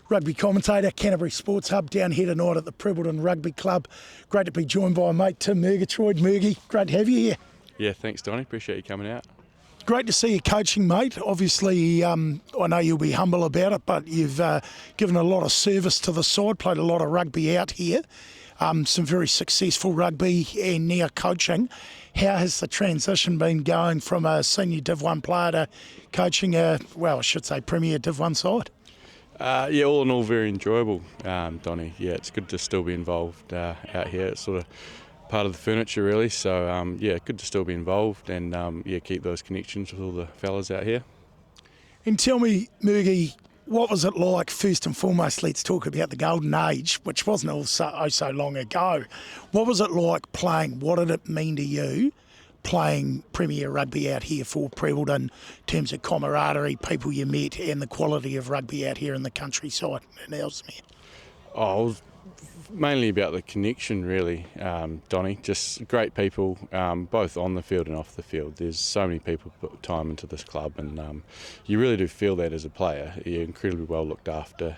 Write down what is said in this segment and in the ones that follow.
rugby commentator, Canterbury Sports Hub, down here tonight at the Prebbleton Rugby Club. Great to be joined by mate Tim Murgatroyd. Murgy, great to have you here. Yeah, thanks Donnie, appreciate you coming out. Great to see you coaching, mate. Obviously, I know you'll be humble about it, but you've given a lot of service to the side, played a lot of rugby out here, some very successful rugby and now coaching. How has the transition been going from a senior Div 1 player to coaching a, well, I should say Premier Div 1 side? Yeah, all in all, very enjoyable, Donnie. Yeah, it's good to still be involved out here. It's sort of part of the furniture, really. So, yeah, good to still be involved and, yeah, keep those connections with all the fellas out here. And tell me, Murgy, what was it like, first and foremost? Let's talk about the golden age, which wasn't so long ago. What was it like playing? What did it mean to you playing Premier Rugby out here for Prebbleton in terms of camaraderie, people you met, and the quality of rugby out here in the countryside and elsewhere? Oh, it was mainly about the connection, really, Donnie. Just great people, both on the field and off the field. There's so many people put time into this club, and you really do feel that as a player. You're incredibly well looked after.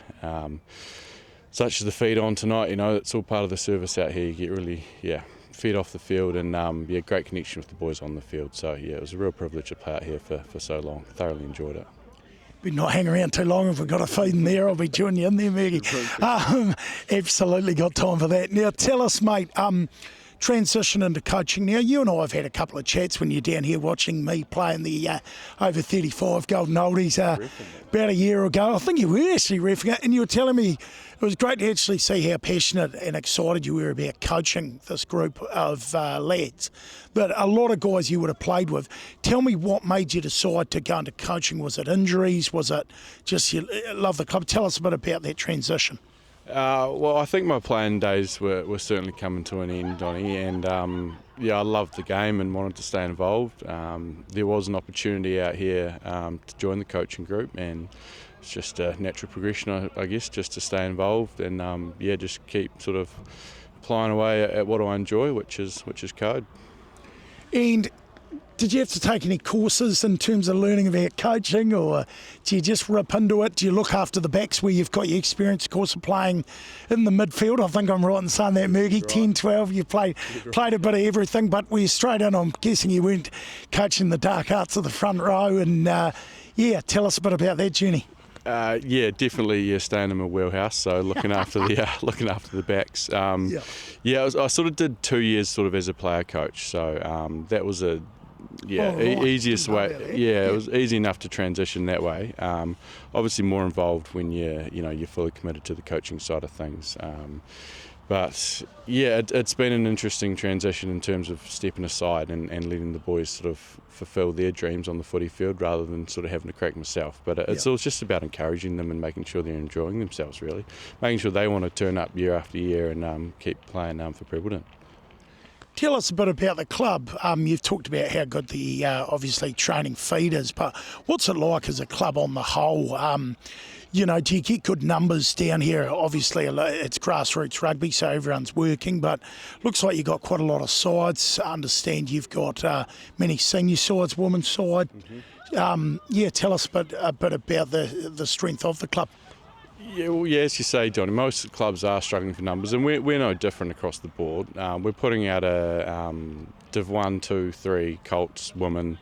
Such as the feed on tonight, you know, it's all part of the service out here. You get really, fed off the field and, great connection with the boys on the field. So, yeah, it was a real privilege to play out here for so long. Thoroughly enjoyed it. We're not hanging around too long. If we've got a feed in there, I'll be joining you in there, Maggie. Absolutely got time for that. Now, tell us, mate, transition into coaching. Now, you and I have had a couple of chats when you're down here watching me playing the over 35 Golden Oldies about a year ago. I think you were actually reffing it, and you were telling me it was great to actually see how passionate and excited you were about coaching this group of lads. But a lot of guys you would have played with. Tell me what made you decide to go into coaching. Was it injuries? Was it just you love the club? Tell us a bit about that transition. Well, I think my playing days were certainly coming to an end, Donnie, and I loved the game and wanted to stay involved. There was an opportunity out here to join the coaching group, and it's just a natural progression, I guess, just to stay involved and just keep sort of applying away at what I enjoy, which is code. And did you have to take any courses in terms of learning about coaching, or do you just rip into it? Do you look after the backs where you've got your experience, of course, of playing in the midfield? I think I'm right in saying that, Murgy. Right. 10, 12, you played a bit of everything, but were you straight in? I'm guessing you weren't coaching the dark arts of the front row. And, tell us a bit about that journey. Definitely staying in my wheelhouse, so looking after the backs. I sort of did 2 years sort of as a player coach, so that was easiest way. It was easy enough to transition that way. Obviously more involved when you're fully committed to the coaching side of things. But it's been an interesting transition in terms of stepping aside and letting the boys sort of fulfil their dreams on the footy field rather than sort of having to crack myself. But it's all just about encouraging them and making sure they're enjoying themselves, really. Making sure they want to turn up year after year and keep playing for Prebbleton. Tell us a bit about the club. You've talked about how good the, obviously, training feed is, but what's it like as a club on the whole? Do you get good numbers down here? Obviously, it's grassroots rugby, so everyone's working, but looks like you've got quite a lot of sides. I understand you've got many senior sides, women's side. Mm-hmm. Tell us a bit about the strength of the club. Yeah, as you say, Donnie, most clubs are struggling for numbers, and we're no different across the board. We're putting out a Div 1, 2, 3 Colts women.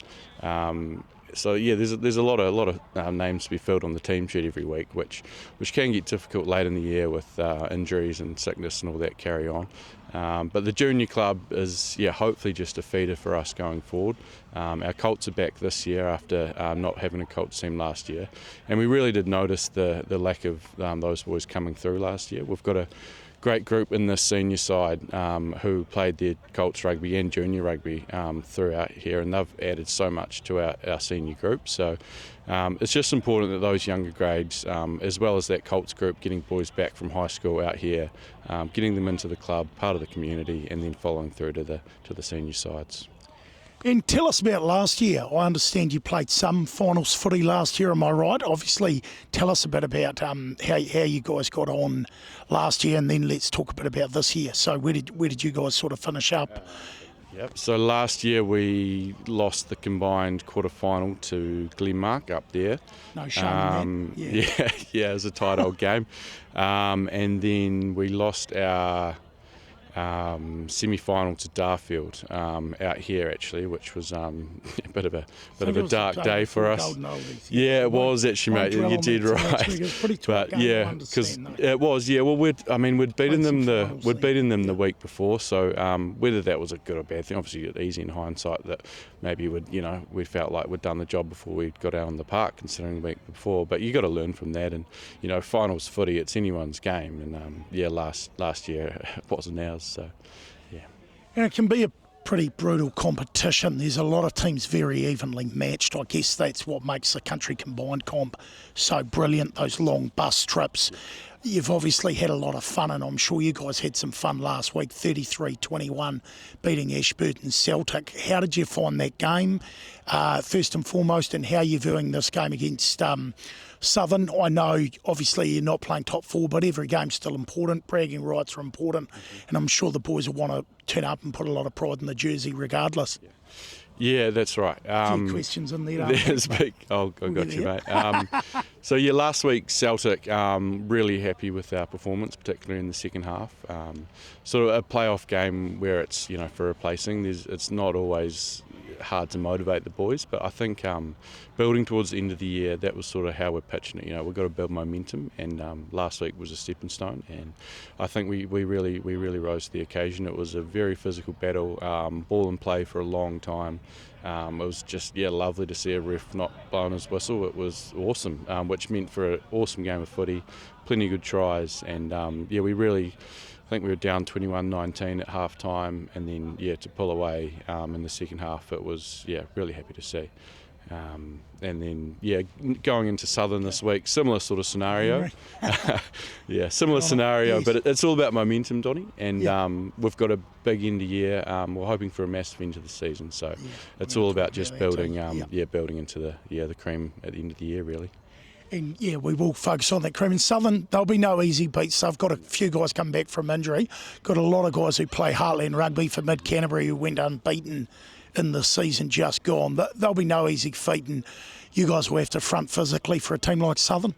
So there's a lot of names to be filled on the team sheet every week, which can get difficult late in the year with injuries and sickness and all that carry on. But the junior club is hopefully just a feeder for us going forward. Our Colts are back this year after not having a Colts team last year, and we really did notice the lack of those boys coming through last year. We've got a great group in the senior side who played their Colts rugby and junior rugby throughout here, and they've added so much to our senior group. So it's just important that those younger grades, as well as that Colts group, getting boys back from high school out here, getting them into the club, part of the community, and then following through to the senior sides. And tell us about last year. I understand you played some finals footy last year, am I right? Obviously, tell us a bit about how you guys got on last year, and then let's talk a bit about this year. So where did you guys sort of finish up? Yep. So last year we lost the combined quarter-final to Glenmark up there. No shame in that. Yeah, it was a tight old game. And then we lost our semi-final to Darfield out here actually, which was a bit of a dark day for us. Yeah, it was actually, mate. You did right. It was pretty tight. But yeah, because it was. Yeah, well, we'd beaten them the week before. So whether that was a good or bad thing, obviously it's easy in hindsight that maybe we felt like we'd done the job before we got out on the park, considering the week before. But you got to learn from that, and finals footy, it's anyone's game. And last year it wasn't ours. So, yeah. And it can be a pretty brutal competition. There's a lot of teams very evenly matched. I guess that's what makes the country combined comp so brilliant, those long bus trips. You've obviously had a lot of fun, and I'm sure you guys had some fun last week, 33-21, beating Ashburton Celtic. How did you find that game, first and foremost, and how are you viewing this game against Southern? I know, obviously, you're not playing top four, but every game's still important. Bragging rights are important, and I'm sure the boys will want to turn up and put a lot of pride in the jersey regardless. Yeah, that's right. A few questions in there. There's big. Oh, I got you, mate. So last week Celtic, really happy with our performance, particularly in the second half. Sort of a playoff game where it's for replacing. It's not always hard to motivate the boys, but I think building towards the end of the year, that was sort of how we're pitching it. We've got to build momentum, and last week was a stepping stone, and I think we really rose to the occasion. It was a very physical battle, ball and play for a long time. It was just lovely to see a ref not blowing his whistle. It was awesome, which meant for an awesome game of footy, plenty of good tries, and I think we were down 21-19 at half time, and then to pull away in the second half, it was really happy to see. And then going into Southern this week, similar sort of scenario. Similar scenario, but it's all about momentum, Donnie, and we've got a big end of year. We're hoping for a massive end of the season, so it's all about just building, building into the cream at the end of the year, really. And we will focus on that cream. In Southern, there'll be no easy beats. They've got a few guys come back from injury. Got a lot of guys who play Heartland Rugby for Mid Canterbury who went unbeaten in the season just gone. There'll be no easy feat, and you guys will have to front physically for a team like Southern.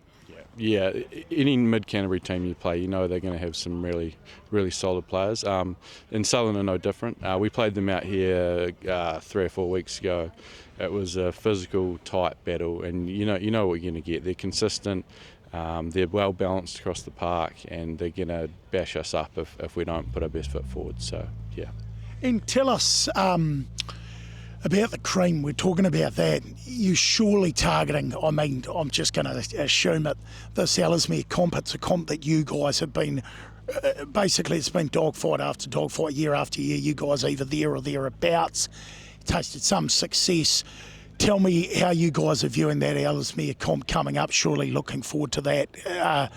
Yeah, any Mid Canterbury team you play, they're going to have some really, really solid players. And Southern are no different. We played them out here 3 or 4 weeks ago. It was a physical, tight battle, and you know what you're going to get. They're consistent, they're well balanced across the park, and they're going to bash us up if we don't put our best foot forward. So, yeah. And tell us about the cream. We're talking about that. You surely targeting, I'm just going to assume it, this Ellesmere comp, it's a comp that you guys have been, basically it's been dogfight after dogfight, year after year. You guys are either there or thereabouts. Tasted some success. Tell me how you guys are viewing that Ellesmere comp coming up. Surely looking forward to that,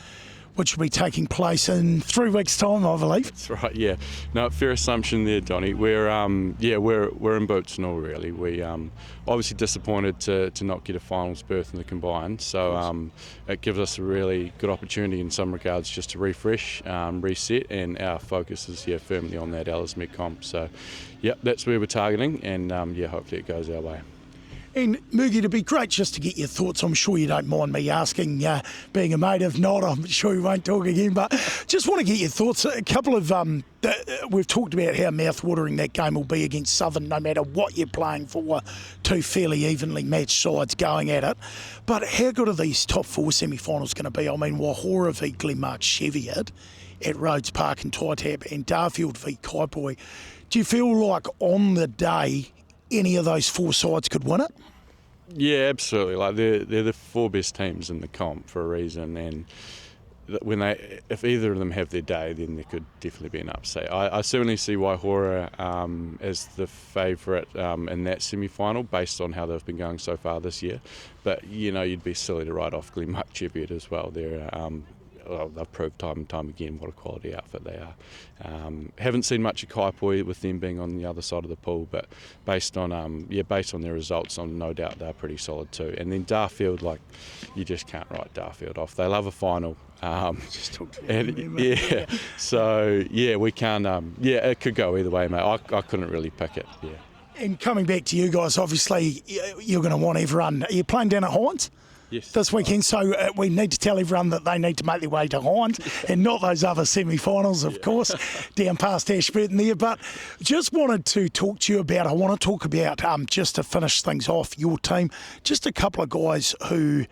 which will be taking place in 3 weeks' time, I believe. That's right. Yeah. No, fair assumption there, Donnie. We're in boots and all, really. We obviously disappointed to not get a finals berth in the combined. So it gives us a really good opportunity in some regards just to refresh, reset, and our focus is firmly on that Ellesmere comp. So, that's where we're targeting, and hopefully it goes our way. And Murgy, it'd be great just to get your thoughts. I'm sure you don't mind me asking, being a mate. If not, I'm sure you won't talk again. But just want to get your thoughts. A couple of we've talked about how mouth-watering that game will be against Southern, no matter what you're playing for. Two fairly evenly matched sides going at it. But how good are these top four semi-finals going to be? I mean, Wahora v Glenmark Cheviot at Rhodes Park and Taitap, and Darfield v Kaiapoi. Do you feel like on the day any of those four sides could win it? Yeah, absolutely. Like they're the four best teams in the comp for a reason, and if either of them have their day, then there could definitely be an upset. I certainly see Waihora as the favourite in that semi-final based on how they've been going so far this year. But you'd be silly to write off Glenmark Cheviot as well. They're they've proved time and time again what a quality outfit they are. Haven't seen much of Kaipoi with them being on the other side of the pool, but based on their results, I'm no doubt they're pretty solid too. And then Darfield, like, you just can't write Darfield off. They love a final. Just talk to me, So we can't. It could go either way, mate. I couldn't really pick it. Yeah. And coming back to you guys, obviously you're going to want everyone. Are you playing down at Hinds? Yes. This weekend, so we need to tell everyone that they need to make their way to Hinds and not those other semi-finals, of course, down past Ashburton there. But just wanted to talk to you about, I want to talk about, just to finish things off, your team, just a couple of guys who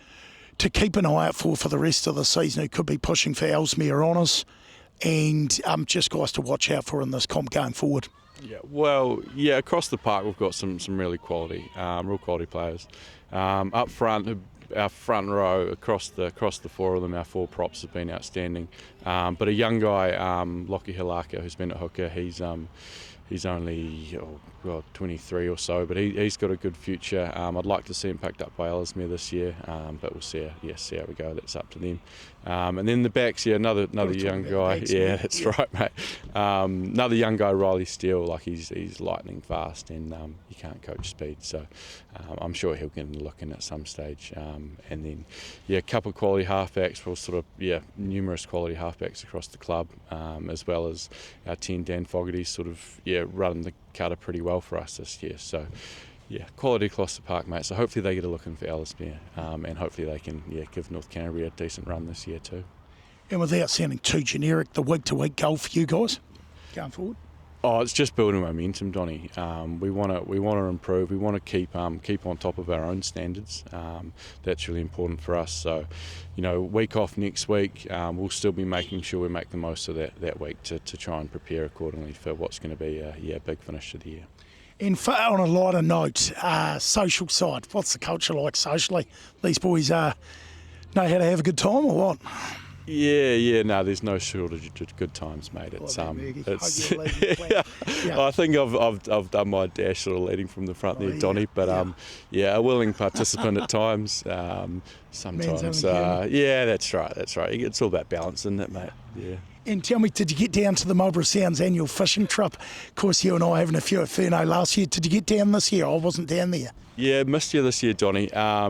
to keep an eye out for the rest of the season who could be pushing for Ellesmere honours, and just guys to watch out for in this comp going forward. Yeah, across the park we've got some really quality, real quality players. Up front, our front row across the four of them, our four props have been outstanding. But a young guy, Lockie Hilaka, who's been at hooker, he's only 23 or so, but he's got a good future. I'd like to see him picked up by Ellesmere this year, but we'll see how we go. That's up to them. And then the backs, another young guy. That's right, mate. Another young guy, Riley Steele. Like he's lightning fast, and you can't coach speed. So I'm sure he'll get a look in at some stage. And then a couple of quality halfbacks. We'll numerous quality halfbacks across the club, as well as our 10 Dan Fogarty's running the cutter pretty well for us this year. So quality across the park, mate. So hopefully they get a look in for Ellesmere, and hopefully they can give North Canterbury a decent run this year too. And without sounding too generic, the week-to-week goal for you guys going forward? Oh, it's just building momentum, Donnie. We want to improve. We want to keep on top of our own standards. That's really important for us. So, week off next week, we'll still be making sure we make the most of that week to try and prepare accordingly for what's going to be a big finish to the year. And on a lighter note, social side, what's the culture like socially? These boys know how to have a good time or what? No, there's no shortage of good times, mate. It's I think I've done my dash sort of leading from the front there, Donnie. But a willing participant at times. Sometimes, that's right. It's all about balance, isn't it, mate? Yeah. And tell me, did you get down to the Marlborough Sounds annual fishing trip? Of course, you and I having a few at Furno last year. Did you get down this year? I wasn't down there. Yeah, missed you this year, Donnie. I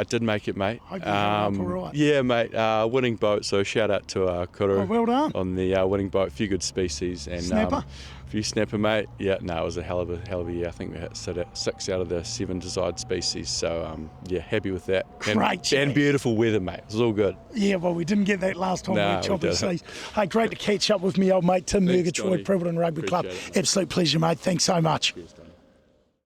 did make it, mate. Hope you up all right. Yeah, mate. Winning boat. So shout out to Kuru. Oh, well done. On the winning boat. A few good species and snapper. Few snapper, mate. Yeah, no, it was a hell of a year. I think we hit 6 out of the 7 desired species. So happy with that. Great. And beautiful weather, mate. It was all good. Yeah, well, we didn't get that last time. No, we choppy seas. Hey, great to catch up with me, old mate Tim Murgatroyd, Prebbleton Rugby Club. Absolute pleasure, mate. Thanks so much. Cheers,